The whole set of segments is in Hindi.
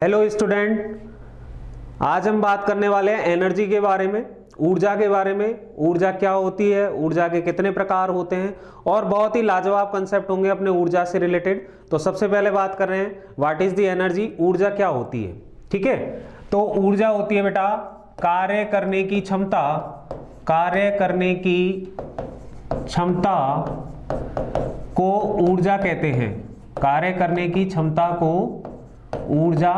हेलो स्टूडेंट, आज हम बात करने वाले हैं एनर्जी के बारे में, ऊर्जा के बारे में। ऊर्जा क्या होती है, ऊर्जा के कितने प्रकार होते हैं और बहुत ही लाजवाब कंसेप्ट होंगे अपने ऊर्जा से रिलेटेड। तो सबसे पहले बात कर रहे हैं व्हाट इज द एनर्जी, ऊर्जा क्या होती है। ठीक है, तो ऊर्जा होती है बेटा कार्य करने की क्षमता, कार्य करने की क्षमता को ऊर्जा कहते हैं। कार्य करने की क्षमता को ऊर्जा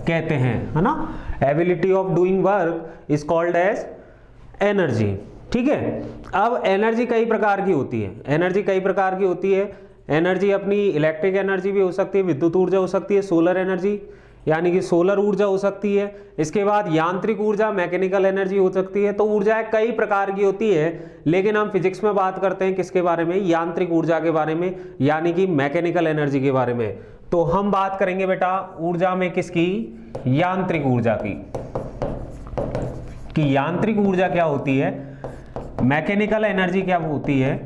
कहते हैं, है ना। Ability of doing work is called as energy. ठीक है, अब एनर्जी कई प्रकार की होती है। एनर्जी कई प्रकार की होती है। एनर्जी अपनी इलेक्ट्रिक एनर्जी भी हो सकती है, विद्युत ऊर्जा हो सकती है, सोलर एनर्जी यानी कि सोलर ऊर्जा हो सकती है। इसके बाद यांत्रिक ऊर्जा, मैकेनिकल एनर्जी हो सकती है। तो ऊर्जाएं कई प्रकार की होती है, लेकिन हम फिजिक्स में बात करते हैं किसके बारे में, यांत्रिक ऊर्जा के बारे में, यानी कि मैकेनिकल एनर्जी के बारे में। तो हम बात करेंगे बेटा ऊर्जा में किसकी, यांत्रिक ऊर्जा की, कि यांत्रिक ऊर्जा क्या होती है, मैकेनिकल एनर्जी क्या होती है।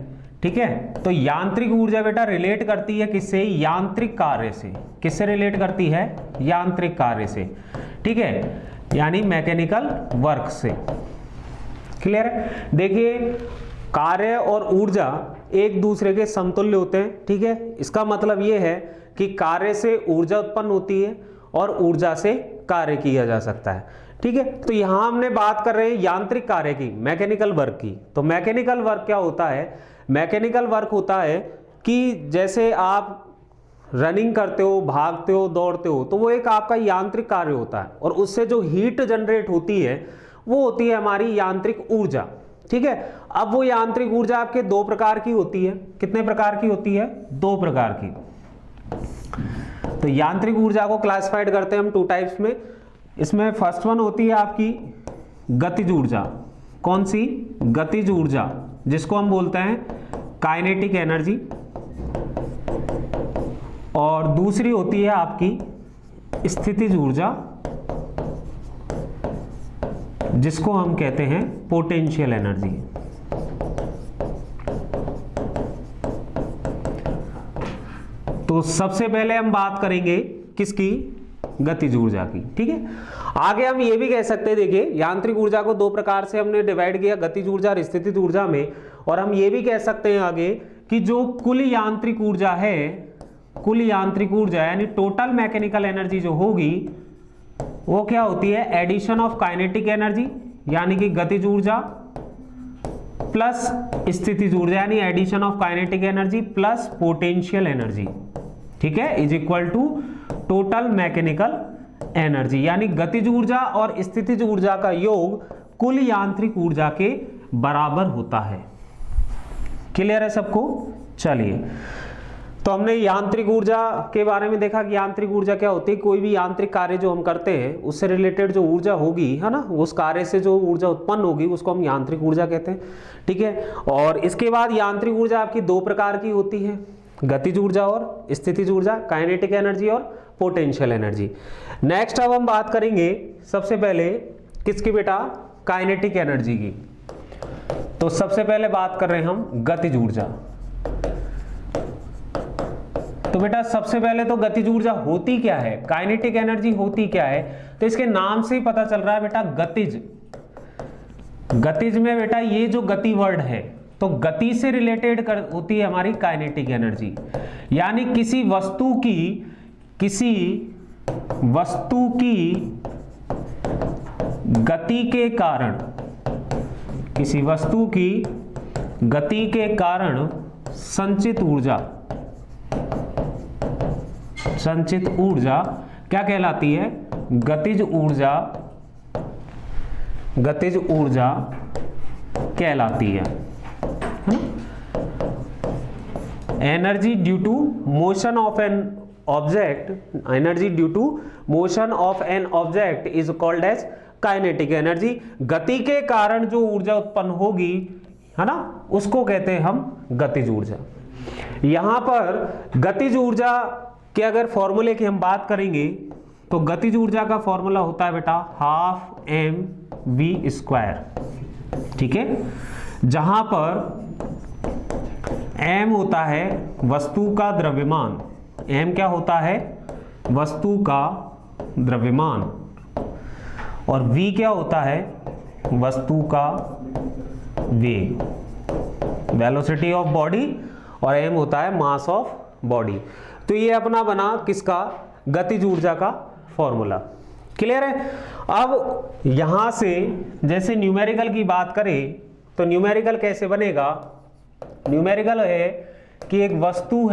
ठीक है, तो यांत्रिक ऊर्जा बेटा रिलेट करती है किससे, यांत्रिक कार्य से। किससे रिलेट करती है, यांत्रिक कार्य से। ठीक है, यानी मैकेनिकल वर्क से। क्लियर है। देखिए कार्य और ऊर्जा एक दूसरे के समतुल्य होते हैं। ठीक है, इसका मतलब यह है कि कार्य से ऊर्जा उत्पन्न होती है और ऊर्जा से कार्य किया जा सकता है। ठीक है, तो यहां हमने बात कर रहे हैं यांत्रिक कार्य की, मैकेनिकल वर्क की। तो मैकेनिकल वर्क क्या होता है, मैकेनिकल वर्क होता है कि जैसे आप रनिंग करते हो, भागते हो, दौड़ते हो, तो वो एक आपका यांत्रिक कार्य होता है और उससे जो हीट जनरेट होती है वो होती है हमारी यांत्रिक ऊर्जा। ठीक है, अब वो यांत्रिक ऊर्जा आपके दो प्रकार की होती है। कितने प्रकार की होती है, दो प्रकार की। तो यांत्रिक ऊर्जा को क्लासिफाइड करते हैं हम टू टाइप्स में। इसमें फर्स्ट वन होती है आपकी गतिज ऊर्जा। कौन सी, गतिज ऊर्जा, जिसको हम बोलते हैं काइनेटिक एनर्जी। और दूसरी होती है आपकी स्थितिज ऊर्जा, जिसको हम कहते हैं पोटेंशियल एनर्जी। तो सबसे पहले हम बात करेंगे किसकी, गतिज ऊर्जा की। ठीक है, आगे हम ये भी कह सकते हैं, देखिए यांत्रिक ऊर्जा को दो प्रकार से हमने डिवाइड किया, गतिज ऊर्जा और स्थितिज ऊर्जा में। और हम ये भी कह सकते हैं आगे कि जो कुल यांत्रिक ऊर्जा है, कुल यांत्रिक ऊर्जा यानी टोटल मैकेनिकल एनर्जी जो होगी वो क्या होती है, एडिशन ऑफ काइनेटिक एनर्जी यानी कि गतिज ऊर्जा प्लस स्थितिज ऊर्जा यानी addition of kinetic energy plus potential energy. ठीक है, is equal to total mechanical energy, यानी गतिज ऊर्जा और स्थितिज ऊर्जा का योग कुल यांत्रिक ऊर्जा के बराबर होता है। क्लियर है सबको। चलिए, तो हमने यांत्रिक ऊर्जा के बारे में देखा कि यांत्रिक ऊर्जा क्या होती है, कोई भी यांत्रिक कार्य जो हम करते हैं उससे रिलेटेड जो ऊर्जा होगी, है ना, उस कार्य से जो ऊर्जा उत्पन्न होगी उसको हम यांत्रिक ऊर्जा कहते हैं। ठीक है, और इसके बाद यांत्रिक ऊर्जा आपकी दो प्रकार की होती है, गतिज ऊर्जा और स्थितिज ऊर्जा, काइनेटिक एनर्जी और पोटेंशियल एनर्जी। नेक्स्ट अब हम बात करेंगे सबसे पहले किसकी बेटा, काइनेटिक एनर्जी की। तो सबसे पहले बात कर रहे हैं हम गतिज ऊर्जा। तो बेटा सबसे पहले तो गतिज ऊर्जा होती क्या है, काइनेटिक एनर्जी होती क्या है, तो इसके नाम से ही पता चल रहा है बेटा गतिज। गतिज में बेटा ये जो गति वर्ड है, तो गति से रिलेटेड होती है हमारी काइनेटिक एनर्जी, यानी किसी वस्तु की गति के कारण, किसी वस्तु की गति के कारण संचित ऊर्जा, संचित ऊर्जा क्या कहलाती है, गतिज ऊर्जा, गतिज ऊर्जा कहलाती है। Energy due to motion of an object, energy due to motion of an object is called as kinetic energy. गति के कारण जो ऊर्जा उत्पन्न होगी, है ना, उसको कहते हैं हम गतिज ऊर्जा। यहां पर गतिज ऊर्जा के अगर फॉर्मूले की हम बात करेंगे तो गतिज ऊर्जा का फॉर्मूला होता है बेटा हाफ mv²। ठीक है, जहां पर m होता है वस्तु का द्रव्यमान, m क्या होता है, वस्तु का द्रव्यमान, और v क्या होता है, वस्तु का वेग, वेलोसिटी ऑफ बॉडी, और m होता है मास ऑफ बॉडी। तो ये अपना बना किसका, गतिज ऊर्जा का फॉर्मूला। क्लियर है। अब यहां से जैसे न्यूमेरिकल की बात करें तो न्यूमेरिकल कैसे बनेगा, न्यूमेरिकल है कि एक वस्तु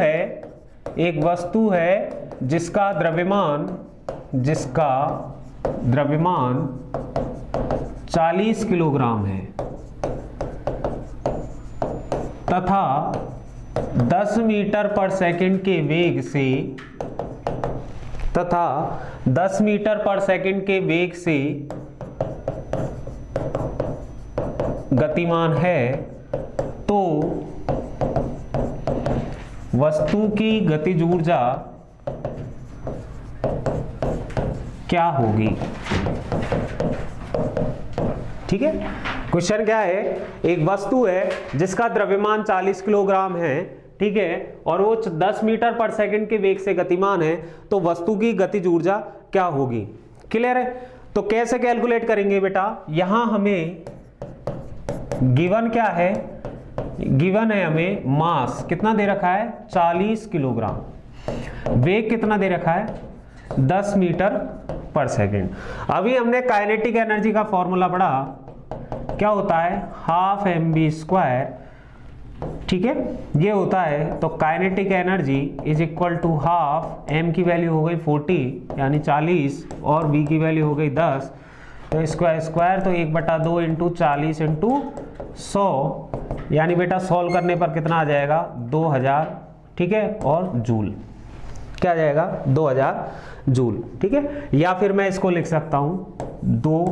है जिसका द्रव्यमान 40 किलोग्राम है तथा 10 मीटर पर सेकंड के वेग से गतिमान है, तो वस्तु की गतिज ऊर्जा क्या होगी। ठीक है, क्वेश्चन क्या है, एक वस्तु है जिसका द्रव्यमान 40 किलोग्राम है, ठीक है, और वो 10 मीटर पर सेकंड के वेग से गतिमान है, तो वस्तु की गतिज ऊर्जा क्या होगी। क्लियर है। तो कैसे कैलकुलेट करेंगे बेटा, यहां हमें गिवन क्या है, गिवन है हमें मास कितना दे रखा है 40 किलोग्राम, वेग कितना दे रखा है 10 मीटर पर सेकंड। अभी हमने काइनेटिक एनर्जी का फॉर्मूला पढ़ा, क्या होता है, हाफ mv², ठीक है, ये होता है। तो kinetic energy is equal to half, m की वैल्यू हो गई 40 यानी 40 और v की वैल्यू हो गई 10, तो स्क्वायर तो 1/2 इंटू 40 इंटू 100, यानी बेटा सॉल्व करने पर कितना आ जाएगा 2000, ठीक है, और जूल, क्या आ जाएगा 2000 जूल, ठीक है, या फिर मैं इसको लिख सकता हूं 2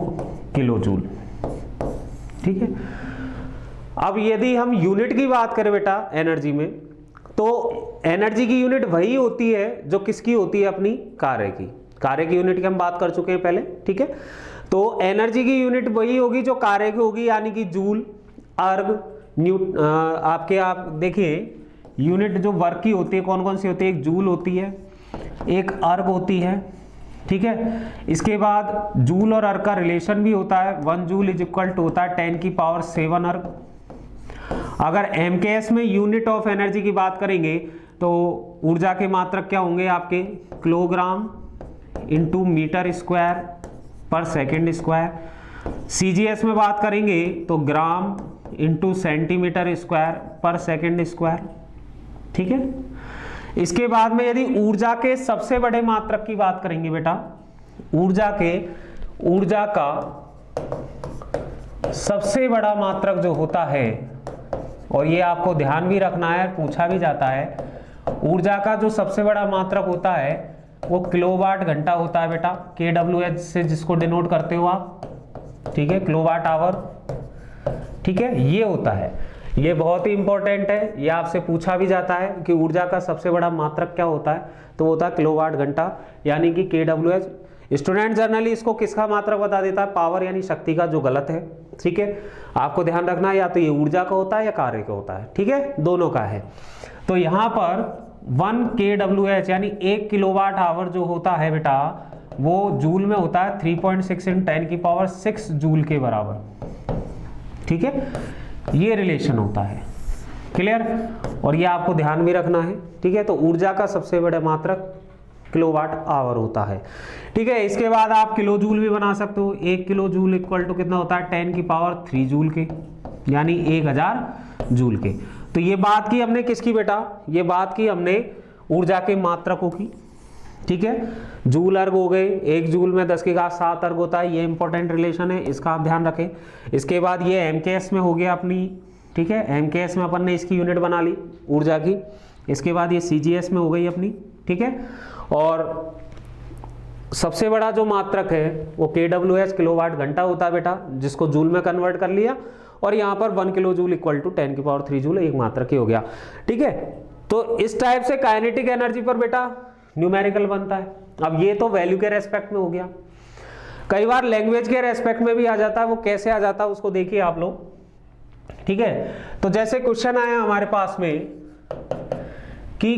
किलो जूल, ठीक है। अब यदि हम यूनिट की बात करें बेटा एनर्जी में, तो एनर्जी की यूनिट वही होती है जो किसकी होती है, अपनी कार्य की यूनिट की हम बात कर चुके हैं पहले, ठीक है। तो एनर्जी की यूनिट वही होगी जो कार्य की होगी, यानी कि जूल, अर्ग, आप देखिए यूनिट जो वर्क की होती है कौन कौन सी होती है, एक जूल होती है, एक अर्ग होती है, ठीक है। इसके बाद जूल और अर्ग का रिलेशन भी होता है, 1 जूल इज इक्वल टू होता है 10⁷ अर्ग। अगर MKS में यूनिट ऑफ एनर्जी की बात करेंगे तो ऊर्जा के मात्रक क्या होंगे आपके, किलोग्राम इंटू मीटर स्क्वायर पर सेकंड स्क्वायर। CGS में बात करेंगे तो ग्राम इंटू सेंटीमीटर स्क्वायर पर सेकंड स्क्वायर, ठीक है। इसके बाद में यदि ऊर्जा के सबसे बड़े मात्रक की बात करेंगे बेटा, ऊर्जा का सबसे बड़ा मात्रक जो होता है, और ये आपको ध्यान भी रखना है, पूछा भी जाता है, ऊर्जा का जो सबसे बड़ा मात्रक होता है वो किलोवाट घंटा होता है बेटा, kWh से जिसको डिनोट करते हो आप, ठीक है, किलोवाट आवर, ठीक है, ये होता है। ये बहुत ही इंपॉर्टेंट है, ये आपसे पूछा भी जाता है कि ऊर्जा का सबसे बड़ा मात्रक क्या होता है, तो वो होता है किलोवाट घंटा, यानी कि kWh। स्टूडेंट जनरली इसको किसका मात्रक बता देता है, पावर यानी शक्ति का, जो गलत है, ठीक है। आपको ध्यान रखना है, या तो ये ऊर्जा का होता है या कार्य का होता है, ठीक है, दोनों का है। तो यहाँ पर 1 kWh यानी 1 किलोवाट आवर जो होता है बेटा, वो जूल में होता है 3.6 × 10⁶ जूल के बराबर, ठीक है, ये रिलेशन होता है। क्लियर, और ये आपको ध्यान भी रखना है, ठीक है। तो ऊर्जा का सबसे बड़ा मात्रक किलोवाट आवर होता है, ठीक है। इसके बाद आप किलो जूल भी बना सकते हो, 1 किलो जूल इक्वल टू कितना होता है 10⁻³ जूल के, यानी 1000 जूल के। तो ये बात की हमने किसकी बेटा, ये बात की हमने ऊर्जा के मात्रकों की, ठीक है। जूल अर्ग हो गए, 1 जूल में 10⁻7 अर्ग होता है, ये इंपॉर्टेंट रिलेशन है, इसका आप ध्यान रखें। इसके बाद ये MKS में हो गया अपनी, ठीक है, MKS में अपन ने इसकी यूनिट बना ली ऊर्जा की। इसके बाद ये CGS में हो गई अपनी, ठीक है। और सबसे बड़ा जो मात्रक है वो kWh किलोवाट घंटा होता है बेटा, जिसको जूल में कन्वर्ट कर लिया, और यहाँ पर 1 kilo joule equal to 10⁻³ joule एक मात्रक ही हो गया, ठीक है। तो इस टाइप से काइनेटिक एनर्जी पर बेटा न्यूमेरिकल बनता है। अब ये तो वैल्यू के रेस्पेक्ट में हो गया, कई बार लैंग्वेज के रेस्पेक्ट में भी आ जाता है, वो कैसे आ जाता है उसको देखिए आप लोग, ठीक है। तो जैसे क्वेश्चन आया हमारे पास में कि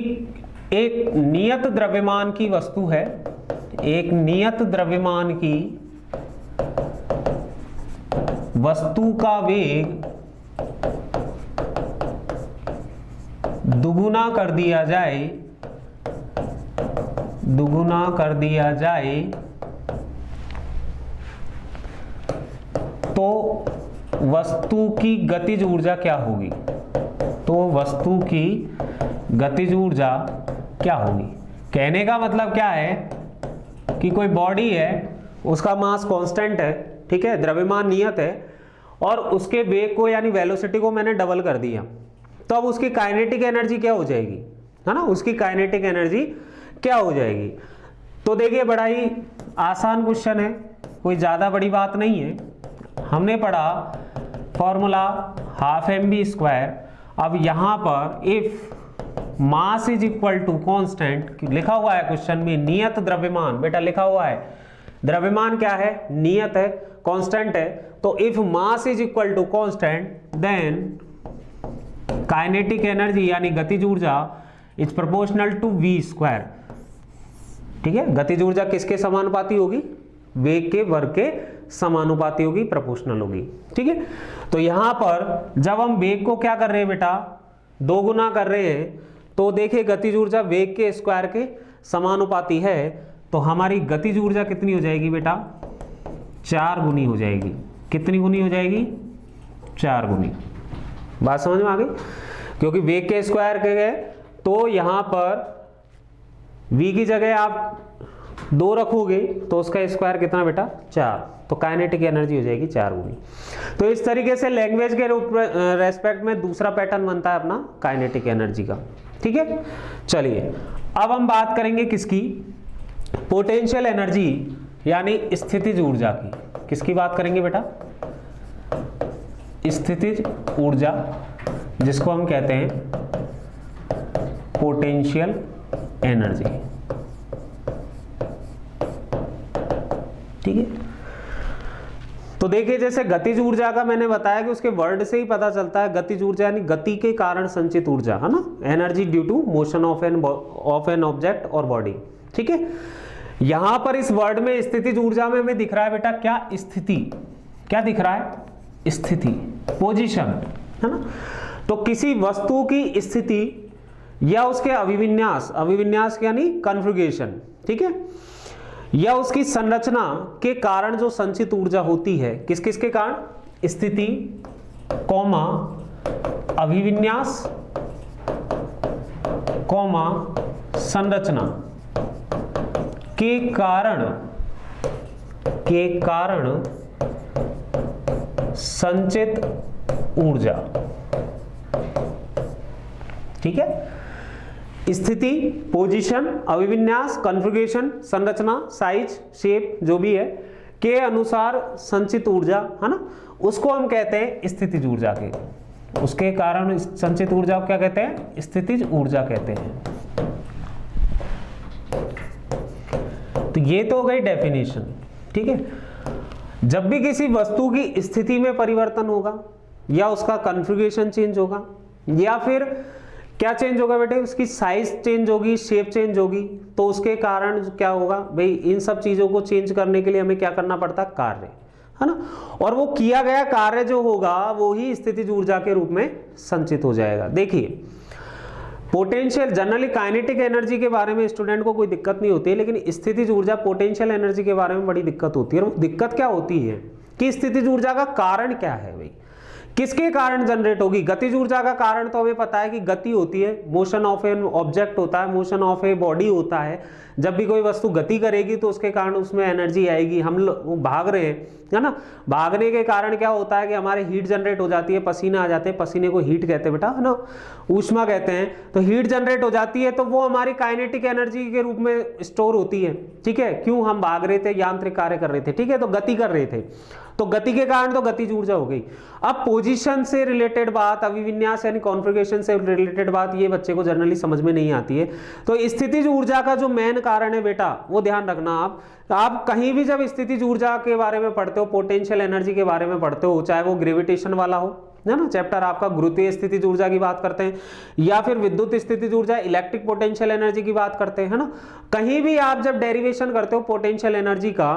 एक नियत द्रव्यमान की वस्तु है, एक नियत द्रव्यमान की वस्तु का वेग दुगुना कर दिया जाए तो वस्तु की गतिज ऊर्जा क्या होगी? कहने का मतलब क्या है कि कोई बॉडी है, उसका मास कांस्टेंट है, ठीक है, द्रव्यमान नियत है, और उसके वेग को यानी वेलोसिटी को मैंने डबल कर दिया, तो अब उसकी काइनेटिक एनर्जी क्या हो जाएगी, है ना, उसकी काइनेटिक एनर्जी क्या हो जाएगी? तो देखिए बड़ा ही आसान क्वेश्चन है, कोई ज़्यादा बड़ी बात नहीं है। हमने पढ़ा फॉर्मूला हाफ mv²। अब यहाँ पर if mass is equal to constant, लिखा हुआ है क्वेश्चन में नियत द्रव्यमान, बेटा लिखा हुआ है द्रव्यमान क्या है, नियत है, कांस्टेंट है, तो if mass is equal to constant then kinetic energy यानी गतिज ऊर्जा इज प्रोपोर्शनल टू v²। ठीक है, गतिज ऊर्जा किसके समानुपाती होगी? वेग के वर्ग के समानुपाती होगी, प्रोपोर्शनल होगी। ठीक है, तो यहां पर जब हम वेग को क्या कर रहे हैं बेटा, दोगुना कर रहे हैं, तो देखिए गतिज ऊर्जा वेग के स्क्वायर के समानुपाती है, तो हमारी गतिज ऊर्जा कितनी हो जाएगी बेटा? 4 गुनी हो जाएगी। कितनी गुनी हो जाएगी? 4 गुनी। बात समझ में आ गई? क्योंकि वेग के स्क्वायर के गए तो यहां पर v की जगह आप 2 रखोगे तो उसका स्क्वायर कितना बेटा? 4, तो काइनेटिक एनर्जी हो जाएगी 4 गुनी। तो इस तरीके से लैंग्वेज के रेस्पेक्ट में दूसरा पैटर्न बनता है अपना काइनेटिक एनर्जी का। ठीक है, चलिए अब हम बात करेंगे किसकी? पोटेंशियल एनर्जी यानी स्थितिज ऊर्जा की। किसकी बात करेंगे बेटा? स्थितिज ऊर्जा, जिसको हम कहते हैं पोटेंशियल एनर्जी। ठीक है, तो देखिए जैसे गतिज ऊर्जा का मैंने बताया कि उसके वर्ड से ही पता चलता है, गतिज ऊर्जा यानी गति के कारण संचित ऊर्जा, है ना, energy due to motion of an object और बॉडी। ठीक है, यहां पर इस वर्ड में स्थितिज ऊर्जा में हमें दिख रहा है बेटा क्या? स्थिति। क्या दिख रहा है? स्थिति, पोजीशन, है ना। तो किसी वस्तु की स्थिति या उसके अभिविन्यास यानी कॉन्फ़िगरेशन, ठीक है, या उसकी संरचना के कारण जो संचित ऊर्जा होती है, किस किस के कारण? स्थिति, कॉमा अभिविन्यास, कॉमा संरचना के कारण संचित ऊर्जा। ठीक है, स्थिति, पोजीशन, अभिविन्यास, कॉन्फ़िगरेशन, संरचना, साइज, शेप जो भी है के अनुसार संचित ऊर्जा, है ना, उसको हम कहते हैं स्थितिज ऊर्जा के। उसके कारण संचित ऊर्जा को क्या कहते हैं? स्थितिज ऊर्जा कहते हैं। तो ये तो हो गई डेफिनेशन। ठीक है, जब भी किसी वस्तु की स्थिति में परिवर्तन होगा या उसका कॉन्फ़िगरेशन चेंज होगा या फिर क्या चेंज होगा बेटे? उसकी साइज चेंज होगी, शेप चेंज होगी, तो उसके कारण क्या होगा भाई? इन सब चीजों को चेंज करने के लिए हमें क्या करना पड़ता? कार्य, है ना, और वो किया गया कार्य जो होगा वो ही स्थितिज ऊर्जा के रूप में संचित हो जाएगा। देखिए पोटेंशियल, जनरली काइनेटिक एनर्जी के बारे में स्टूडेंट को कोई दिक्कत नहीं होती है, लेकिन स्थितिज ऊर्जा पोटेंशियल एनर्जी के बारे में बड़ी दिक्कत होती है। और दिक्कत क्या होती है कि स्थितिज ऊर्जा का कारण क्या है भाई? किसके कारण जनरेट होगी? गतिज ऊर्जा का कारण तो हमें पता है कि गति होती है, मोशन ऑफ एन ऑब्जेक्ट होता है, मोशन ऑफ ए बॉडी होता है। जब भी कोई वस्तु गति करेगी तो उसके कारण उसमें एनर्जी आएगी। हम लोग भाग रहे हैं, है ना, भागने के कारण क्या होता है कि हमारे हीट जनरेट हो जाती है, पसीने आ जाते हैं, पसीने को हीट कहते हैं बेटा, है ना, ऊष्मा कहते हैं। तो हीट जनरेट हो जाती है तो वो हमारी काइनेटिक एनर्जी के रूप में स्टोर होती है। ठीक है, क्यों? हम भाग रहे थे, यांत्रिक कार्य कर रहे थे, ठीक है, तो गति कर रहे थे, तो गति के कारण तो गतिज ऊर्जा हो गई। अब पोजीशन से रिलेटेड बात, अभिविन्यास यानी कॉन्फ़िगरेशन से रिलेटेड बात, ये बच्चे को जनरली समझ में नहीं आती है। तो स्थितिज ऊर्जा का जो मेन कारण है बेटा, वो ध्यान रखना। आप कहीं भी जब स्थितिज ऊर्जा के बारे में पढ़ते हो, पोटेंशियल एनर्जी के बारे में पढ़ते हो, चाहे वो ग्रेविटेशन वाला हो, है ना, चैप्टर आपका गुरुत्वीय स्थितिज ऊर्जा की बात करते हैं, या फिर विद्युत स्थितिज ऊर्जा, इलेक्ट्रिक पोटेंशियल एनर्जी की बात करते हैं, है ना। कहीं भी आप जब डेरिवेशन करते हो पोटेंशियल एनर्जी का,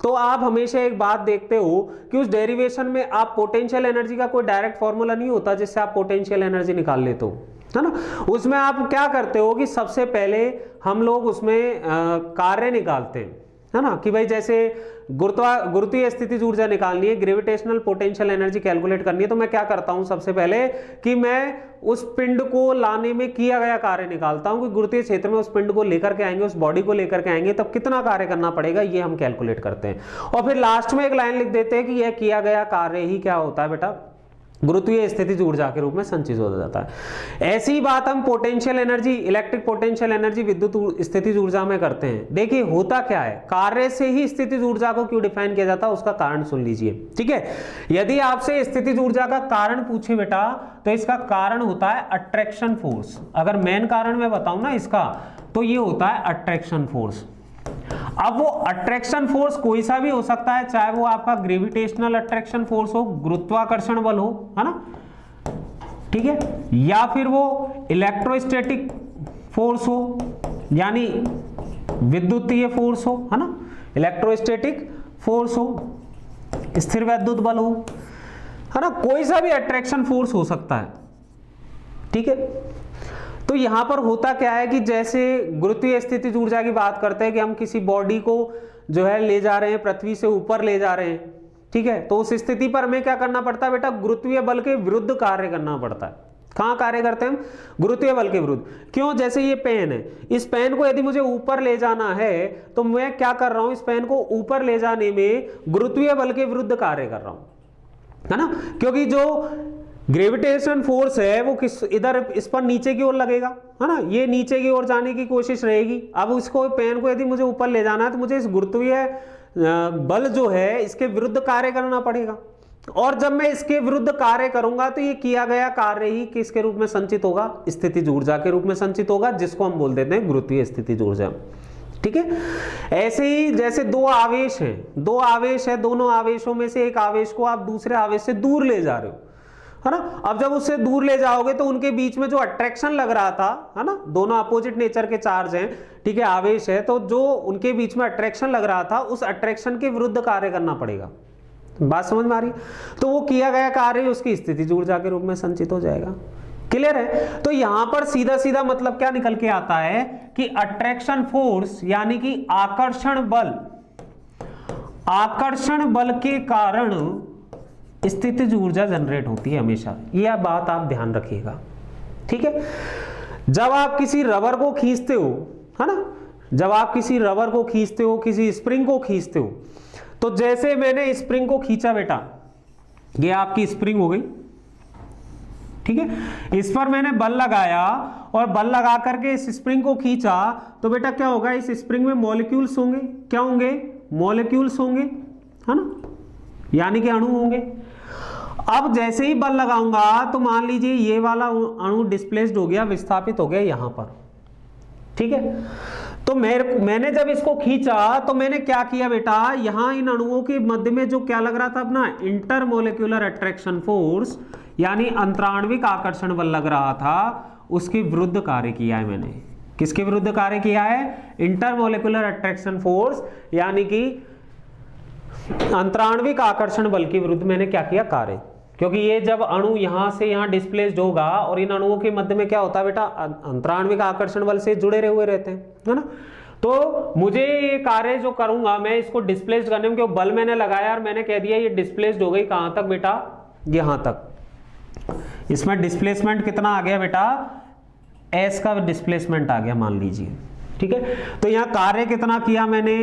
तो आप हमेशा एक बात देखते हो कि उस डेरिवेशन में आप पोटेंशियल एनर्जी का कोई डायरेक्ट फॉर्मूला नहीं होता जिससे आप पोटेंशियल एनर्जी निकाल लेते हो, है ना। उसमें आप क्या करते हो कि सबसे पहले हम लोग उसमें कार्य निकालते हैं, है ना, कि भाई जैसे गुरुत्वीय स्थितिज ऊर्जा निकालनी है, ग्रेविटेशनल पोटेंशियल एनर्जी कैलकुलेट करनी है, तो मैं क्या करता हूं सबसे पहले कि मैं उस पिंड को लाने में किया गया कार्य निकालता हूं कि गुरुत्वीय क्षेत्र में उस पिंड को लेकर के आएंगे, उस बॉडी को लेकर के आएंगे, तब कितना कार्य करना पड़ेगा ये हम कैलकुलेट करते हैं, और फिर लास्ट में एक लाइन लिख देते हैं कि यह किया गया कार्य ही क्या होता है बेटा, गुरुत्वीय स्थितिज ऊर्जा के रूप में संचित हो जाता है। ऐसी ही बात हम potential energy, electric potential energy, विद्युत स्थितिज ऊर्जा में करते हैं। देखिए होता क्या है, कार्य से ही स्थितिज ऊर्जा को क्यों डिफाइन किया जाता है उसका कारण सुन लीजिए, ठीक है। यदि आपसे स्थितिज ऊर्जा का कारण पूछे बेटा, तो इसका कारण होता है अट्रैक्शन फोर्स। अगर मेन कारण मैं बताऊं ना इसका, तो ये होता है अट्रैक्शन फोर्स। अब वो अट्रैक्शन फोर्स कोई सा भी हो सकता है, चाहे वो आपका ग्रेविटेशनल अट्रैक्शन फोर्स हो, गुरुत्वाकर्षण बल हो, है ना, ठीक है, या फिर वो इलेक्ट्रोस्टैटिक फोर्स हो, यानी विद्युतीय फोर्स हो, है ना, इलेक्ट्रोस्टैटिक फोर्स हो, स्थिर वैद्युत बल हो, है ना, कोई सा भी अट्रैक्शन फोर्स हो सकता है, ठीक है। तो यहां पर होता क्या है कि जैसे गुरुत्वीय स्थितिज ऊर्जा की बात करते हैं कि हम किसी बॉडी को जो है ले जा रहे हैं, पृथ्वी से ऊपर ले जा रहे हैं, ठीक है, तो उस स्थिति पर हमें क्या करना पड़ता है बेटा, गुरुत्वीय बल के विरुद्ध कार्य करना पड़ता है। कहां कार्य करते हैं हम, गुरुत्वीय बल के विरुद्ध। क्यों, जैसे ये पेन है, इस पेन को यदि मुझे ऊपर ले जाना है तो मैं क्या कर रहा हूं, इस पेन को ऊपर ले जाने में गुरुत्वीय बल के विरुद्ध कार्य कर रहा हूं, है ना, क्योंकि जो ग्रेविटेशन फोर्स है वो किस इधर इस पर नीचे की ओर लगेगा, है ना, ये नीचे की ओर जाने की कोशिश रहेगी। अब इसको पेन को यदि मुझे ऊपर ले जाना है तो मुझे इस गुरुत्वीय बल जो है इसके विरुद्ध कार्य करना पड़ेगा, और जब मैं इसके विरुद्ध कार्य करूंगा तो ये किया गया कार्य ही किसके रूप में संचित होगा, स्थितिज ऊर्जा के रूप में संचित होगा, जिसको हम बोल देते हैं गुरुत्वीय स्थितिज ऊर्जा, ठीक है। ऐसे ही जैसे दो आवेश है, दोनों आवेशों में से एक आवेश को आप दूसरे आवेश से दूर ले जा रहे हो, है ना। अब जब उससे दूर ले जाओगे तो उनके बीच में जो अट्रैक्शन लग रहा था, है ना, दोनों अपोजिट नेचर के चार्ज हैं, ठीक है, आवेश है, तो जो उनके बीच में अट्रैक्शन लग रहा था उस अट्रैक्शन के विरुद्ध कार्य करना पड़ेगा। बात समझ में आ रही, तो वो किया गया कार्य उसकी स्थितिज ऊर्जा के रूप में संचित हो जाएगा। क्लियर है। तो यहां पर सीधा सीधा मतलब क्या निकल के आता है कि अट्रैक्शन फोर्स यानी कि आकर्षण बल के कारण स्थितिज ऊर्जा जनरेट होती है हमेशा। यह बात आप ध्यान रखिएगा, ठीक है। जब आप किसी रबर को खींचते हो, है ना, जब आप किसी रबर को खींचते हो, किसी स्प्रिंग को खींचते हो, तो जैसे मैंने स्प्रिंग को खींचा बेटा, ये आपकी स्प्रिंग हो गई, ठीक है। इस पर मैंने बल लगाया और बल लगा करके इस स्प्रिंग को खींचा, तो बेटा क्या होगा, इस स्प्रिंग में मॉलिक्यूल्स होंगे। क्या होंगे? मॉलिक्यूल्स होंगे, है ना, यानी कि अणु होंगे। अब जैसे ही बल लगाऊंगा तो मान लीजिए ये वाला अणु डिस्प्लेस्ड हो गया, विस्थापित हो गया यहां पर, ठीक है। तो मैंने जब इसको खींचा तो मैंने क्या किया बेटा, यहां इन अणुओं के मध्य में जो क्या लग रहा था अपना इंटरमोलिक्यूलर अट्रैक्शन फोर्स यानी अंतराण्विक आकर्षण बल लग रहा था, उसके विरुद्ध कार्य किया है मैंने। किसके विरुद्ध कार्य किया है? इंटरमोलिक्यूलर अट्रैक्शन फोर्स यानी कि अंतराण्विक आकर्षण बल के विरुद्ध मैंने क्या किया? कार्य। क्योंकि ये जब अणु यहां से यहां डिस्प्लेस्ड होगा और इन अणुओं के मध्य में क्या होता है बेटा, अंतराण्विक आकर्षण बल से जुड़े हुए रहते हैं, है ना। तो मुझे ये कार्य जो करूंगा मैं इसको डिस्प्लेस्ड करने में, क्योंकि बल मैंने लगाया और मैंने कह दिया ये डिस्प्लेस्ड हो गई, कहां तक बेटा? यहां तक। इसमें डिस्प्लेसमेंट कितना आ गया बेटा? एस का डिस्प्लेसमेंट आ गया मान लीजिए, ठीक है। तो यहां कार्य कितना किया मैंने?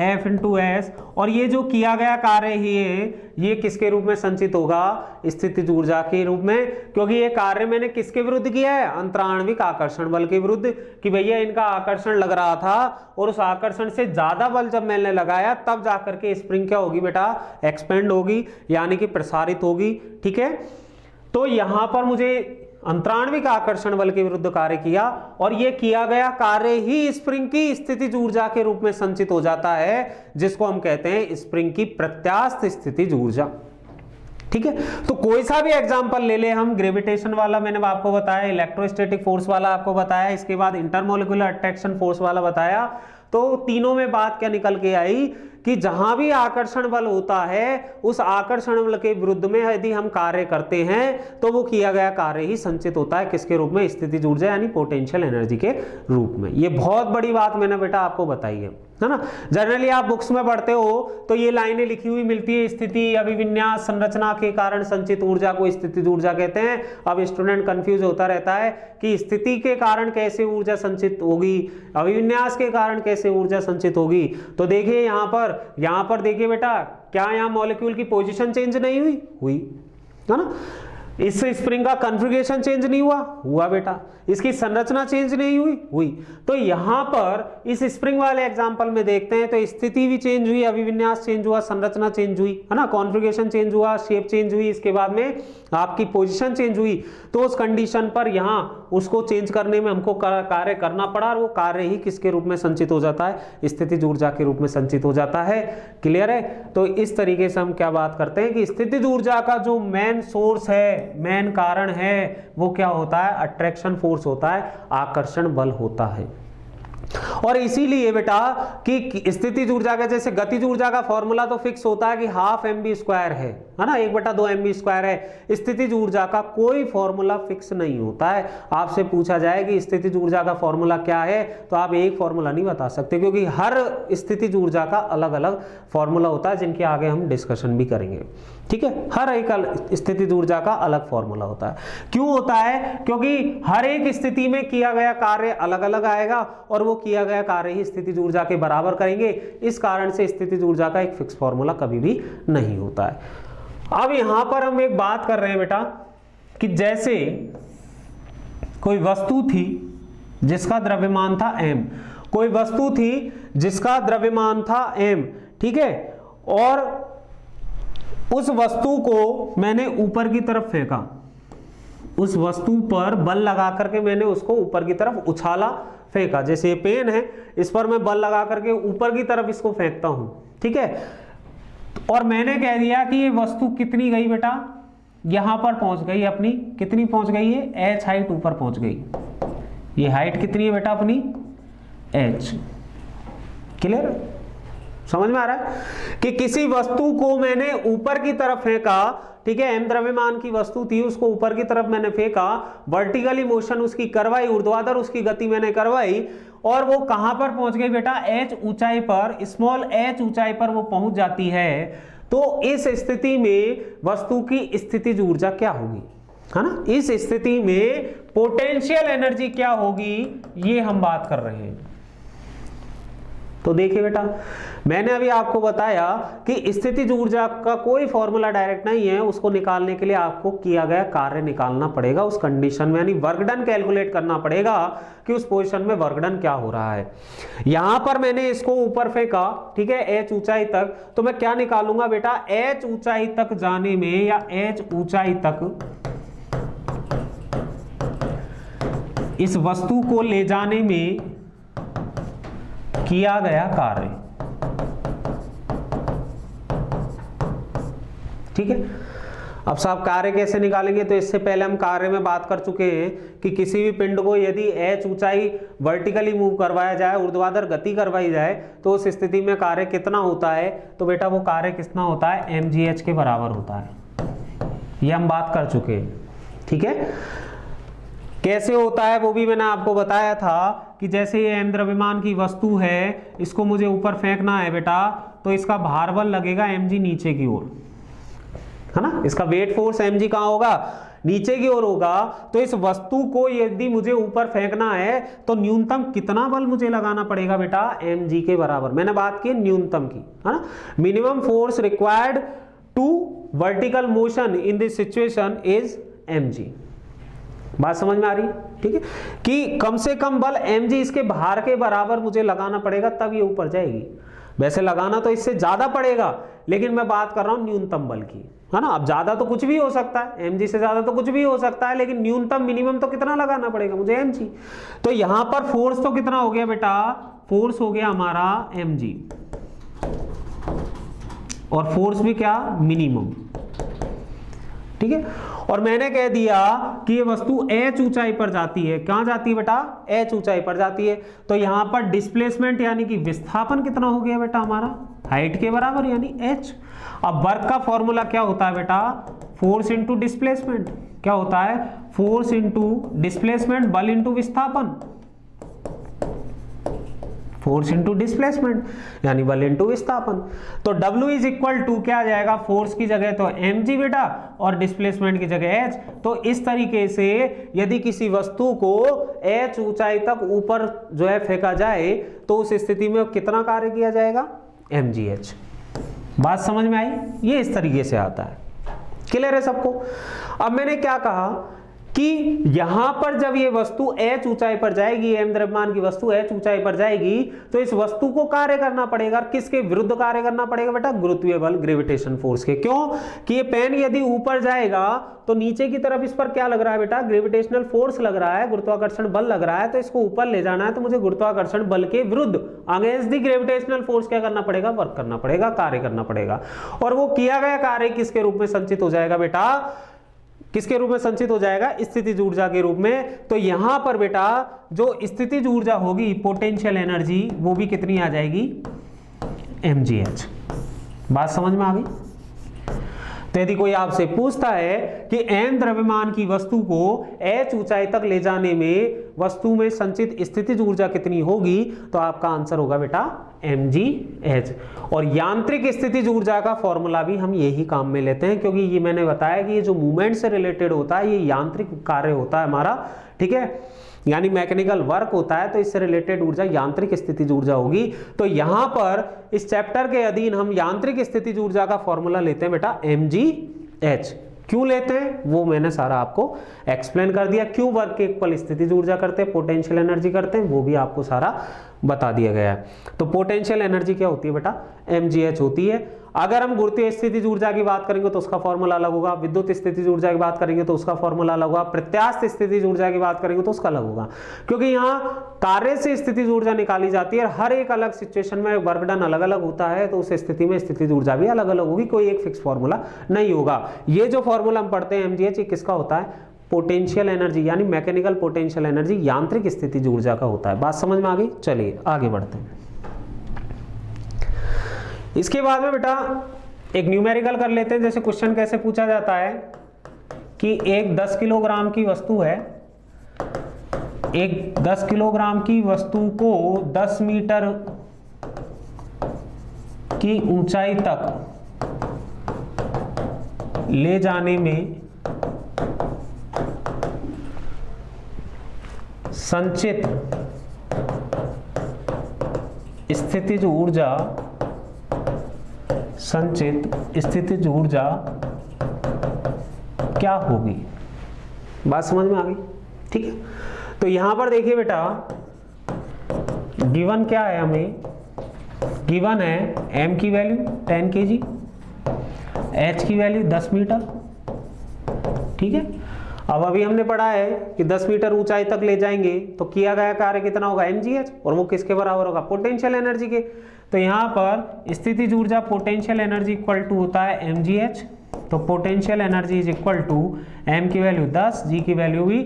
F into S. और ये जो किया गया कार्य ही है ये किसके रूप में संचित होगा? स्थितिज ऊर्जा के रूप में, क्योंकि ये कार्य मैंने किसके विरुद्ध किया है? अंतराण्विक आकर्षण बल के विरुद्ध, कि भैया इनका आकर्षण लग रहा था और उस आकर्षण से ज्यादा बल जब मैंने लगाया तब जाकर के स्प्रिंग क्या होगी बेटा? एक्सपेंड होगी, यानी कि प्रसारित होगी, ठीक है। तो यहां पर मुझे अंतराण्विक आकर्षण बल के विरुद्ध कार्य किया और यह किया गया कार्य ही स्प्रिंग की स्थितिज ऊर्जा के रूप में संचित हो जाता है, जिसको हम कहते हैं स्प्रिंग की प्रत्यास्थ स्थितिज ऊर्जा, ठीक है। तो कोई सा भी एग्जांपल ले ले हम, ग्रेविटेशन वाला मैंने आपको बताया, इलेक्ट्रोस्टैटिक फोर्स वाला आपको बताया, इसके बाद इंटरमोलिकुलर अट्रैक्शन फोर्स वाला बताया, तो तीनों में बात क्या निकल के आई कि जहां भी आकर्षण बल होता है उस आकर्षण बल के विरुद्ध में यदि हम कार्य करते हैं तो वो किया गया कार्य ही संचित होता है किसके रूप में, स्थितिज ऊर्जा यानी पोटेंशियल एनर्जी के रूप में। ये बहुत बड़ी बात मैंने बेटा आपको बताई है ना। जनरली आप बुक्स में पढ़ते हो तो ये लाइनें लिखी हुई मिलती है, स्थिति अभिविन्यास संरचना के कारण संचित ऊर्जा को स्थितिज ऊर्जा कहते हैं। अब स्टूडेंट कंफ्यूज होता रहता है कि स्थिति के कारण कैसे ऊर्जा संचित होगी, अभिविन्यास के कारण कैसे ऊर्जा संचित होगी। तो देखिए यहां पर देखिए बेटा, क्या यहां मॉलिक्यूल की पोजीशन चेंज नहीं हुई है ना। इस स्प्रिंग का कॉन्फ़िगरेशन चेंज नहीं हुआ बेटा, इसकी संरचना चेंज नहीं हुई। तो यहां पर इस स्प्रिंग वाले एग्जांपल में देखते हैं तो स्थिति भी चेंज हुई, अभिविन्यास चेंज हुआ, संरचना चेंज हुई है ना, कॉन्फ़िगरेशन चेंज हुआ, शेप चेंज हुई, इसके बाद में आपकी पोजीशन चेंज हुई। तो उस कंडीशन पर यहां उसको चेंज करने में हमको कार्य करना पड़ा और वो कार्य ही किसके रूप में संचित हो जाता है, स्थितिज ऊर्जा के रूप में संचित हो जाता है। क्लियर है। तो इस तरीके से हम क्या बात करते हैं कि स्थितिज ऊर्जा का जो मेन सोर्स है, मेन कारण है, वो क्या होता है, अट्रैक्शन फोर्स होता है, आकर्षण बल होता है। और इसीलिए बेटा कि स्थितिज ऊर्जा का जैसे गतिज ऊर्जा का फॉर्मूला तो फिक्स होता है कि हाफ mv² है ना, 1/2 mv² है। स्थितिज ऊर्जा का कोई फॉर्मूला फिक्स नहीं होता है। आपसे पूछा जाए कि स्थितिज ऊर्जा का फॉर्मूला क्या है तो आप एक फॉर्मूला नहीं बता सकते, क्योंकि हर स्थितिज ऊर्जा का अलग अलग फॉर्मूला होता है जिनके आगे हम डिस्कशन भी करेंगे। ठीक है, हर एक स्थितिज ऊर्जा का अलग फॉर्मूला होता है। क्यों होता है, क्योंकि हर एक स्थिति में किया गया कार्य अलग अलग आएगा और वो किया गया कार्य ही स्थितिज ऊर्जा के बराबर करेंगे। इस कारण से स्थितिज ऊर्जा का एक फिक्स फॉर्मूला कभी भी नहीं होता है। अब यहां पर हम एक बात कर रहे हैं बेटा कि जैसे कोई वस्तु थी जिसका द्रव्यमान था m, कोई वस्तु थी जिसका द्रव्यमान था m, ठीक है, और उस वस्तु को मैंने ऊपर की तरफ फेंका, उस वस्तु पर बल लगा करके मैंने उसको ऊपर की तरफ उछाला, फेंका। जैसे ये पेन है, इस पर मैं बल लगा करके ऊपर की तरफ इसको फेंकता हूं, ठीक है, और मैंने कह दिया कि ये वस्तु कितनी गई बेटा, यहां पर पहुंच गई अपनी, कितनी पहुंच गई है, h हाइट ऊपर पहुंच गई। ये हाइट कितनी है बेटा अपनी, h। क्लियर, समझ में आ रहा है कि किसी वस्तु को मैंने ऊपर की तरफ फेंका, ठीक है, m द्रव्यमान की वस्तु थी, उसको ऊपर की तरफ मैंने फेंका, वर्टिकली मोशन उसकी करवाई, ऊर्ध्वाधर उसकी गति मैंने करवाई, और वो कहां पर पहुंच गई बेटा, h ऊंचाई पर, स्मॉल h ऊंचाई पर वो पहुंच जाती है। तो इस स्थिति में वस्तु की स्थितिज ऊर्जा क्या होगी, है ना, इस स्थिति में पोटेंशियल एनर्जी क्या होगी, ये हम बात कर रहे हैं। तो देखिए बेटा, मैंने अभी आपको बताया कि स्थितिज ऊर्जा का कोई फॉर्मूला डायरेक्ट नहीं है, उसको निकालने के लिए आपको किया गया कार्य निकालना पड़ेगा उस कंडीशन में, यानी वर्क डन कैलकुलेट करना पड़ेगा कि उस पोजीशन में वर्क डन क्या हो रहा है। यहां पर मैंने इसको ऊपर फेंका, ठीक है, h ऊंचाई तक, तो मैं क्या निकालूंगा बेटा, h ऊंचाई तक जाने में या h ऊंचाई तक इस वस्तु को ले जाने में किया गया कार्य, ठीक है। अब साहब कार्य कैसे निकालेंगे, तो इससे पहले हम कार्य में बात कर चुके हैं कि किसी भी पिंड को यदि h ऊंचाई वर्टिकली मूव करवाया जाए, ऊर्ध्वाधर गति करवाई जाए, तो उस स्थिति में कार्य कितना होता है, तो बेटा वो कार्य कितना होता है, mgh के बराबर होता है। ये हम बात कर चुके हैं, ठीक है। कैसे होता है वो भी मैंने आपको बताया था कि जैसे ये m द्रव्यमान की वस्तु है, इसको मुझे ऊपर फेंकना है बेटा, तो इसका भार बल लगेगा mg नीचे की ओर, है ना, इसका वेट फोर्स mg कहां होगा, नीचे की ओर होगा। तो इस वस्तु को यदि मुझे ऊपर फेंकना है तो न्यूनतम कितना बल मुझे लगाना पड़ेगा बेटा, mg के बराबर। मैंने बात की न्यूनतम की, है ना, minimum force required to vertical motion in this situation is mg। बात समझ में आ रही, ठीक है, कि कम से कम बल mg इसके भार के बराबर मुझे लगाना पड़ेगा तब ये ऊपर जाएगी। वैसे लगाना तो इससे ज्यादा पड़ेगा, लेकिन मैं बात कर रहा हूं न्यूनतम बल की, है ना। अब ज्यादा तो कुछ भी हो सकता है, mg से ज्यादा तो कुछ भी हो सकता है, लेकिन न्यूनतम मिनिमम तो कितना लगाना पड़ेगा मुझे, mg। तो यहां पर फोर्स तो कितना हो गया बेटा, फोर्स हो गया हमारा mg, और फोर्स भी क्या, मिनिमम, ठीक है। और मैंने कह दिया कि ये वस्तु h ऊंचाई पर जाती है। कहां जाती है बेटा? h ऊंचाई पर जाती है। तो यहां पर डिस्प्लेसमेंट यानी कि विस्थापन कितना हो गया बेटा हमारा? हाइट के बराबर यानी h। अब वर्क का फॉर्मूला क्या होता है बेटा? Force into displacement. क्या होता है? फोर्स इंटू डिस्प्लेसमेंट, बल इंटू विस्थापन। फोर्स इंटू डिस्प्लेसमेंट यानी बल इंटू विस्थापन। तो W इज इक्वल टू क्या आ जाएगा? फोर्स की जगह तो mg बेटा और डिस्प्लेसमेंट की जगह h। तो इस तरीके से यदि किसी वस्तु को h ऊंचाई तक ऊपर जो है फेंका जाए तो उस स्थिति में कितना कार्य किया जाएगा? mgh। बात समझ में आई? ये इस तरीके से आता है। क्लियर है सबको? अब मैंने क्या कहा कि यहां पर जब ये वस्तु h ऊंचाई पर जाएगी, m द्रव्यमान की वस्तु h ऊंचाई पर जाएगी, तो इस वस्तु को कार्य करना पड़ेगा। किसके विरुद्ध कार्य करना पड़ेगा बेटा? गुरुत्वीय बल, ग्रेविटेशन फोर्स के। क्यों? कि ये पेन यदि ऊपर जाएगा तो नीचे की तरफ इस पर क्या लग रहा है बेटा? ग्रेविटेशनल फोर्स लग रहा है, गुरुत्वाकर्षण बल लग रहा है। तो इसको ऊपर ले जाना है तो मुझे गुरुत्वाकर्षण बल के विरुद्ध, अगेंस्ट द ग्रेविटेशनल फोर्स क्या करना पड़ेगा? वर्क करना पड़ेगा, कार्य करना पड़ेगा। और वो किया गया कार्य किसके रूप में संचित हो जाएगा बेटा? किसके रूप में संचित हो जाएगा? स्थितिज ऊर्जा के रूप में। तो यहां पर बेटा जो स्थितिज ऊर्जा होगी, पोटेंशियल एनर्जी, वो भी कितनी आ जाएगी? mgh। बात समझ में आ गई? तो यदि कोई आपसे पूछता है कि m द्रव्यमान की वस्तु को h ऊंचाई तक ले जाने में वस्तु में संचित स्थितिज ऊर्जा कितनी होगी, तो आपका आंसर होगा बेटा mgh। और यांत्रिक स्थितिज ऊर्जा का फॉर्मूला भी हम यही काम में लेते हैं, क्योंकि ये मैंने बताया कि ये जो मूवमेंट से रिलेटेड होता है, ये यांत्रिक कार्य होता है हमारा, ठीक है, यानी मैकेनिकल वर्क होता है। तो इससे रिलेटेड ऊर्जा यांत्रिक स्थितिज ऊर्जा होगी। तो यहां पर इस चैप्टर के अधीन हम यांत्रिक स्थितिज ऊर्जा का फॉर्मूला लेते हैं बेटा mgh। क्यों लेते हैं वो मैंने सारा आपको एक्सप्लेन कर दिया। क्यों वर्क के इक्वल स्थितिज ऊर्जा करते हैं, पोटेंशियल एनर्जी करते हैं, वो भी आपको सारा बता दिया गया है। तो पोटेंशियल एनर्जी क्या होती है बेटा? mgh होती है। अगर हम गुरुत्वीय स्थितिज ऊर्जा की बात करेंगे तो उसका फॉर्मूला अलग होगा, विद्युत स्थितिज ऊर्जा की बात करेंगे तो उसका फॉर्मूला अलग होगा, प्रत्यास्थ स्थितिज ऊर्जा की बात करेंगे तो उसका अलग होगा। क्योंकि यहाँ कार्य से स्थितिज ऊर्जा निकाली जाती है, हर एक अलग सिचुएशन में वर्क डन अलग अलग होता है, तो उस स्थिति में स्थितिज ऊर्जा भी अलग अलग होगी, कोई एक फिक्स फॉर्मूला नहीं होगा। ये जो फॉर्मूला हम पढ़ते हैं mgh, ये किसका होता है? पोटेंशियल एनर्जी यानी मैकेनिकल पोटेंशियल एनर्जी, यांत्रिक स्थितिज ऊर्जा का होता है। बात समझ में आ गई? चलिए आगे बढ़ते हैं। इसके बाद में बेटा एक न्यूमेरिकल कर लेते हैं। जैसे क्वेश्चन कैसे पूछा जाता है कि एक 10 किलोग्राम की वस्तु है, एक 10 किलोग्राम की वस्तु को 10 मीटर की ऊंचाई तक ले जाने में संचित स्थितिज ऊर्जा क्या होगी? बात समझ में आ गई? ठीक है। तो यहां पर देखिए बेटा, गिवन क्या है? हमें गिवन है m की वैल्यू 10 kg, h की वैल्यू 10 मीटर, ठीक है। अब अभी हमने पढ़ा है कि 10 मीटर ऊंचाई तक ले जाएंगे तो किया गया कार्य कितना होगा? mgh। और वो किसके बराबर होगा? पोटेंशियल एनर्जी के। तो यहाँ पर स्थितिज ऊर्जा पोटेंशियल एनर्जी इक्वल टू होता है mgh। तो potential energy is equal to m की वैल्यू 10, g की वैल्यू भी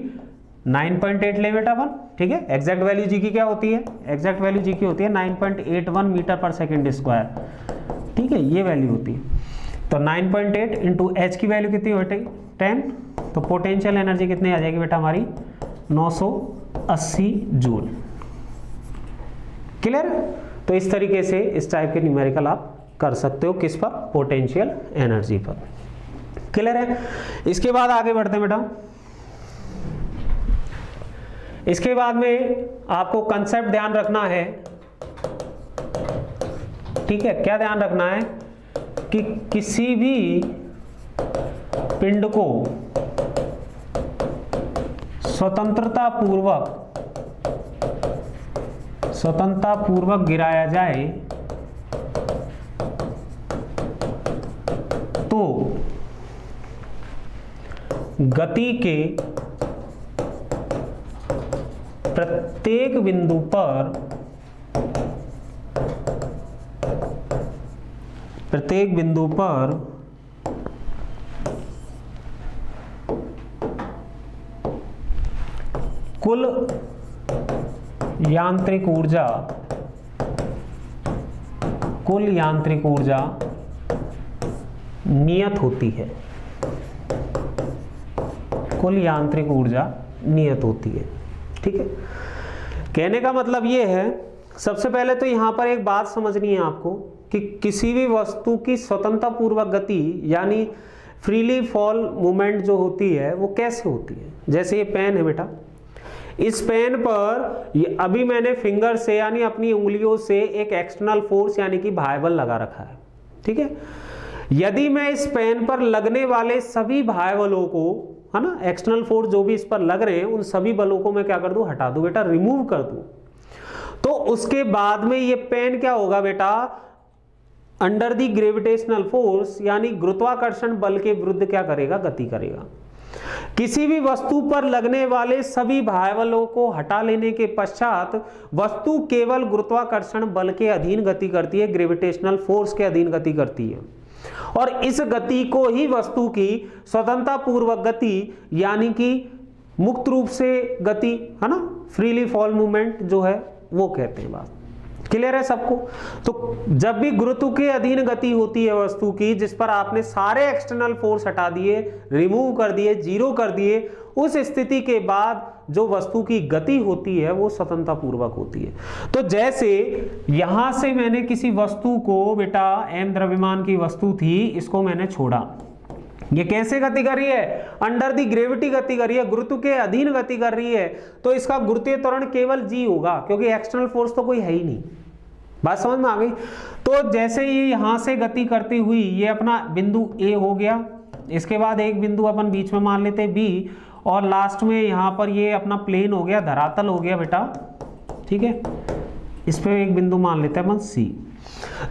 9.8 ले बेटा अपन, ठीक है। एग्जैक्ट वैल्यू g की क्या होती है? एग्जैक्ट वैल्यू g की होती है 9.81 मीटर पर सेकेंड स्क्वायर, ठीक है, ये वैल्यू होती है। तो 9.8 इंटू h की वैल्यू कितनी होती? 10। तो पोटेंशियल एनर्जी कितनी आ जाएगी बेटा हमारी? 980 जूल। क्लियर? तो इस तरीके से इस टाइप के न्यूमेरिकल आप कर सकते हो। किस पर? पोटेंशियल एनर्जी पर। क्लियर है? इसके बाद आगे बढ़ते हैं बेटा। इसके बाद में आपको कंसेप्ट ध्यान रखना है, ठीक है। क्या ध्यान रखना है? कि किसी भी पिंड को स्वतंत्रता पूर्वक गिराया जाए तो गति के प्रत्येक बिंदु पर कुल यांत्रिक ऊर्जा नियत होती है, कुल यांत्रिक ऊर्जा नियत होती है। ठीक है, कहने का मतलब ये है, सबसे पहले तो यहां पर एक बात समझनी है आपको कि किसी भी वस्तु की स्वतंत्रता पूर्वक गति यानी फ्रीली फॉल मूवमेंट जो होती है वो कैसे होती है। जैसे ये पेन है बेटा, इस पेन पर अभी मैंने फिंगर से यानी अपनी उंगलियों से एक एक्सटर्नल फोर्स यानी कि भार बल लगा रखा है। ठीक है, यदि मैं इस पेन पर लगने वाले सभी भार बलों को, है ना, एक्सटर्नल फोर्स जो भी इस पर लग रहे हैं उन सभी बलों को मैं क्या कर दूं, हटा दूं बेटा, रिमूव कर दूं, तो उसके बाद में ये पेन क्या होगा बेटा, अंडर द ग्रेविटेशनल फोर्स यानी गुरुत्वाकर्षण बल के विरुद्ध क्या करेगा, गति करेगा। किसी भी वस्तु पर लगने वाले सभी भार बलों को हटा लेने के पश्चात वस्तु केवल गुरुत्वाकर्षण बल के अधीन गति करती है, ग्रेविटेशनल फोर्स के अधीन गति करती है, और इस गति को ही वस्तु की स्वतंत्रता पूर्वक गति यानी कि मुक्त रूप से गति, है ना, फ्रीली फॉल मूवमेंट जो है वो कहते हैं। बात क्लियर है सबको। तो जब भी गुरुत्व के अधीन गति होती है वस्तु की, जिस पर आपने सारे एक्सटर्नल फोर्स हटा दिए, रिमूव कर दिए, जीरो कर दिए, उस स्थिति के बाद जो वस्तु की गति होती है वो स्वतंत्रता पूर्वक होती है। तो जैसे यहां से मैंने किसी वस्तु को बेटा, m द्रव्यमान की वस्तु थी, इसको मैंने छोड़ा, ये कैसे गति कर रही है, अंडर दी ग्रेविटी गति कर रही है, गुरुत्व के अधीन गति कर रही है, तो इसका गुरुत्वीय त्वरण केवल g होगा, क्योंकि एक्सटर्नल फोर्स तो कोई है ही नहीं। बात समझ में आ गई। तो जैसे ये यहां से गति करती हुई ये अपना बिंदु A हो गया, इसके बाद एक बिंदु अपन बीच में मान लेते B, और लास्ट में यहां पर ये अपना प्लेन हो गया, धरातल हो गया बेटा। ठीक है, इस पे एक बिंदु मान लेते हैं अपन C।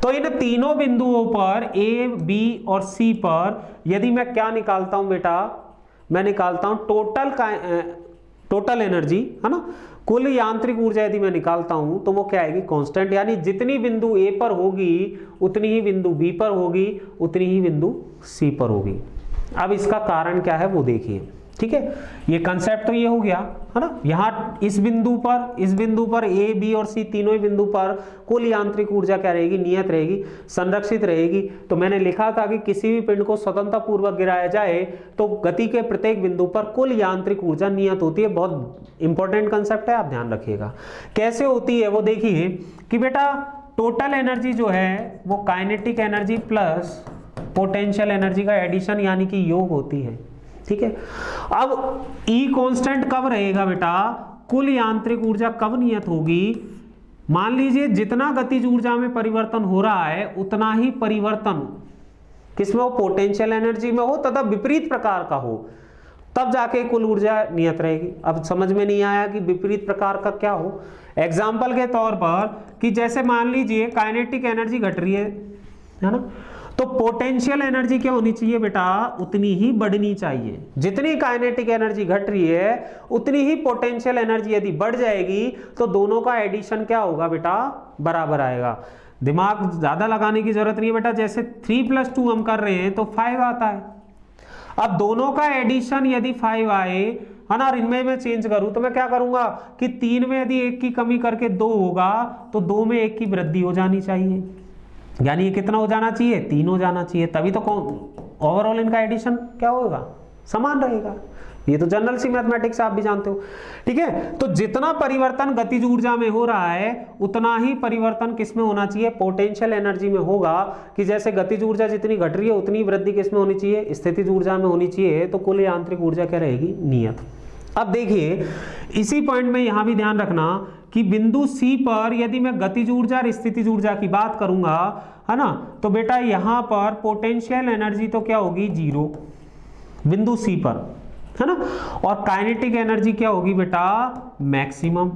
तो इन तीनों बिंदुओं पर A, B और C पर यदि मैं क्या निकालता हूं बेटा, मैं निकालता हूं टोटल एनर्जी, है ना, कुल यांत्रिक ऊर्जा यदि मैं निकालता हूं तो वो क्या आएगी, कांस्टेंट, यानी जितनी बिंदु A पर होगी उतनी ही बिंदु B पर होगी, उतनी ही बिंदु C पर होगी। अब इसका कारण क्या है वो देखिए। ठीक है, ये कंसेप्ट तो ये हो गया, है ना। यहाँ इस बिंदु पर A, B और C तीनों ही बिंदु पर कुल यांत्रिक ऊर्जा क्या रहेगी, नियत रहेगी, संरक्षित रहेगी। तो मैंने लिखा था कि किसी भी पिंड को स्वतंत्रता पूर्वक गिराया जाए तो गति के प्रत्येक बिंदु पर कुल यांत्रिक ऊर्जा नियत होती है। बहुत इंपॉर्टेंट कंसेप्ट है, आप ध्यान रखिएगा। कैसे होती है वो देखिए कि बेटा, टोटल एनर्जी जो है वो kinetic energy plus potential energy का एडिशन यानी कि योग होती है। ठीक है, अब E कांस्टेंट कब रहेगा बेटा, कुल यांत्रिक ऊर्जा कब नियत होगी, मान लीजिए जितना गतिज ऊर्जा में परिवर्तन हो रहा है उतना ही परिवर्तन किसमें हो, पोटेंशियल एनर्जी में हो तथा विपरीत प्रकार का हो, तब जाके कुल ऊर्जा नियत रहेगी। अब समझ में नहीं आया कि विपरीत प्रकार का क्या हो। एग्जाम्पल के तौर पर कि जैसे मान लीजिए काइनेटिक एनर्जी घट रही है ना, तो पोटेंशियल एनर्जी क्या होनी चाहिए बेटा, उतनी ही बढ़नी चाहिए। जितनी काइनेटिक एनर्जी घट रही है उतनी ही पोटेंशियल एनर्जी यदि बढ़ जाएगी तो दोनों का एडिशन क्या होगा बेटा, बराबर आएगा। दिमाग ज्यादा लगाने की जरूरत नहीं है बेटा। जैसे 3 + 2 हम कर रहे हैं तो 5 आता है। अब दोनों का एडिशन यदि 5 आए, है ना, इनमें मैं चेंज करूं तो मैं क्या करूंगा कि 3 में यदि 1 की कमी करके 2 होगा तो 2 में 1 की वृद्धि हो जानी चाहिए, यानी ये कितना हो जाना चाहिए, 3 हो जाना चाहिए, तभी तो ओवरऑल इनका एडिशन क्या होगा, समान रहेगा। ये तो जनरल सी मैथमेटिक्स आप भी जानते हो। ठीक है, तो जितना परिवर्तन गतिज ऊर्जा में हो रहा है उतना ही परिवर्तन किसमें होना चाहिए, पोटेंशियल एनर्जी में होगा। कि जैसे गतिज ऊर्जा जितनी घट रही है उतनी वृद्धि किसमें होनी चाहिए, स्थितिज ऊर्जा में होनी चाहिए। तो कुल यांत्रिक ऊर्जा क्या रहेगी, नियत। अब देखिए इसी पॉइंट में यहां भी ध्यान रखना कि बिंदु C पर यदि मैं गतिज ऊर्जा और स्थितिज ऊर्जा की बात करूंगा, है ना, तो बेटा यहां पर पोटेंशियल एनर्जी तो क्या होगी, 0 बिंदु C पर, है ना, और काइनेटिक एनर्जी क्या होगी बेटा, मैक्सिमम।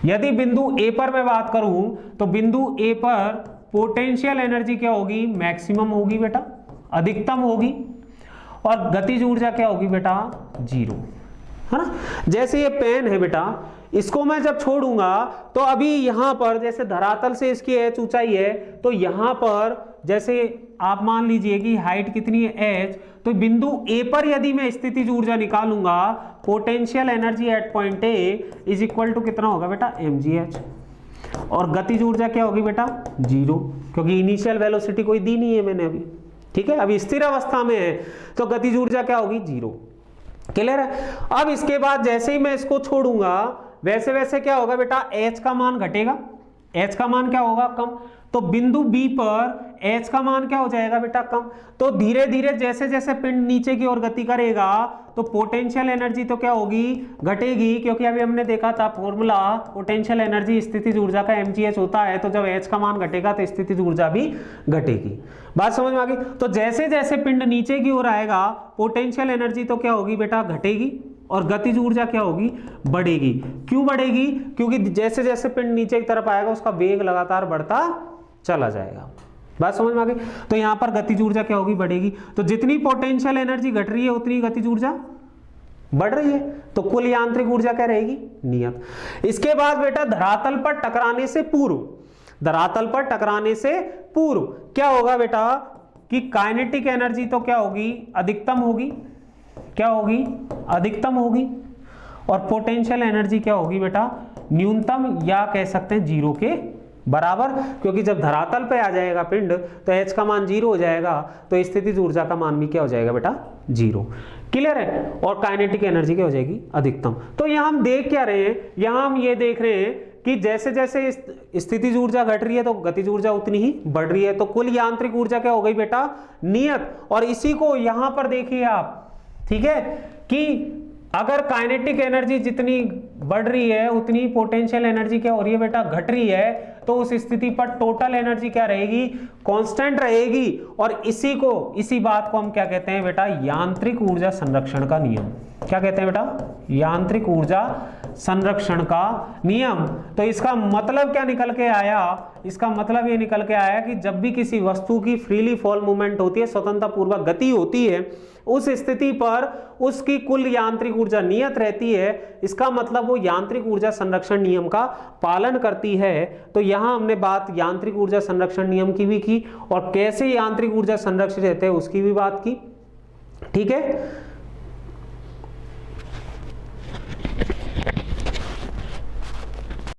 यदि बिंदु A पर मैं बात करूं तो बिंदु A पर पोटेंशियल एनर्जी क्या होगी, मैक्सिमम होगी बेटा, अधिकतम होगी, और गतिज ऊर्जा क्या होगी बेटा, 0, है ना। जैसे ये पेन है बेटा, इसको मैं जब छोड़ूंगा तो अभी यहां पर जैसे धरातल से इसकी h ऊंचाई है, तो यहां पर जैसे आप मान लीजिए कि हाइट कितनी है h, तो बिंदु A पर यदि मैं स्थितिज ऊर्जा निकालूंगा, potential energy at point A is equal to कितना होगा बेटा mgh, और गतिज ऊर्जा क्या होगी बेटा 0, क्योंकि इनिशियल वेलोसिटी कोई दी नहीं है मैंने अभी, ठीक है, अभी स्थिर अवस्था में है, तो गतिज ऊर्जा क्या होगी 0। क्लियर है। अब इसके बाद जैसे ही मैं इसको छोड़ूंगा वैसे वैसे क्या होगा बेटा, h का मान घटेगा, h का मान क्या होगा कम, तो बिंदु B पर h का मान क्या हो जाएगा बेटा कम। तो धीरे धीरे जैसे जैसे पिंड नीचे की ओर गति करेगा तो पोटेंशियल एनर्जी तो क्या होगी, घटेगी, क्योंकि अभी हमने देखा था फॉर्मूला पोटेंशियल एनर्जी स्थितिज ऊर्जा का mgh होता है, तो जब h का मान घटेगा तो स्थितिज ऊर्जा भी घटेगी। बात समझ में आ गई। तो जैसे जैसे पिंड नीचे की ओर आएगा पोटेंशियल एनर्जी तो क्या होगी बेटा घटेगी, और गतिज ऊर्जा क्या होगी बढ़ेगी। क्यों बढ़ेगी, क्योंकि जैसे जैसे पिंड नीचे की तरफ आएगा उसका वेग लगातार बढ़ता चला जाएगा। बात समझ में आ गई। तो यहां पर गतिज ऊर्जा क्या होगी बढ़ेगी, तो जितनी पोटेंशियल एनर्जी घट रही है उतनी गतिज ऊर्जा बढ़ रही है, तो कुल यांत्रिक ऊर्जा क्या रहेगी नियत। इसके बाद बेटा धरातल पर टकराने से पूर्व, धरातल पर टकराने से पूर्व क्या होगा बेटा कि काइनेटिक एनर्जी तो क्या होगी अधिकतम होगी, क्या होगी अधिकतम होगी, और पोटेंशियल एनर्जी क्या होगी बेटा न्यूनतम, या कह सकते हैं 0 के बराबर, क्योंकि जब धरातल पे आ जाएगा पिंड तो h का मान 0 हो जाएगा, तो स्थितिज ऊर्जा का मान भी क्या हो जाएगा बेटा 0। क्लियर है। और काइनेटिक एनर्जी क्या हो जाएगी अधिकतम। तो यहां हम देख क्या रहे हैं, यहां हम ये देख रहे हैं कि जैसे जैसे स्थितिज ऊर्जा घट रही है तो गतिज ऊर्जा उतनी ही बढ़ रही है, तो कुल यांत्रिक ऊर्जा क्या हो गई बेटा नियत। और इसी को यहां पर देखिए आप, ठीक है, कि अगर काइनेटिक एनर्जी जितनी बढ़ रही है उतनी पोटेंशियल एनर्जी क्या हो रही है बेटा घट रही है, तो उस स्थिति पर टोटल एनर्जी क्या रहेगी कांस्टेंट रहेगी। और इसी बात को हम क्या कहते हैं बेटा यांत्रिक ऊर्जा संरक्षण का नियम। क्या कहते हैं बेटा यांत्रिक ऊर्जा संरक्षण का नियम। तो इसका मतलब क्या निकल के आया, इसका मतलब ये निकल के आया कि जब भी किसी वस्तु की फ्रीली फॉल मूवमेंट होती है, स्वतंत्रता पूर्वक गति होती है, उस स्थिति पर उसकी कुल यांत्रिक ऊर्जा नियत रहती है। इसका मतलब वो यांत्रिक ऊर्जा संरक्षण नियम का पालन करती है। तो यहां हमने बात यांत्रिक ऊर्जा संरक्षण नियम की भी की, और कैसे यांत्रिक ऊर्जा संरक्षित रहते हैं उसकी भी बात की। ठीक है।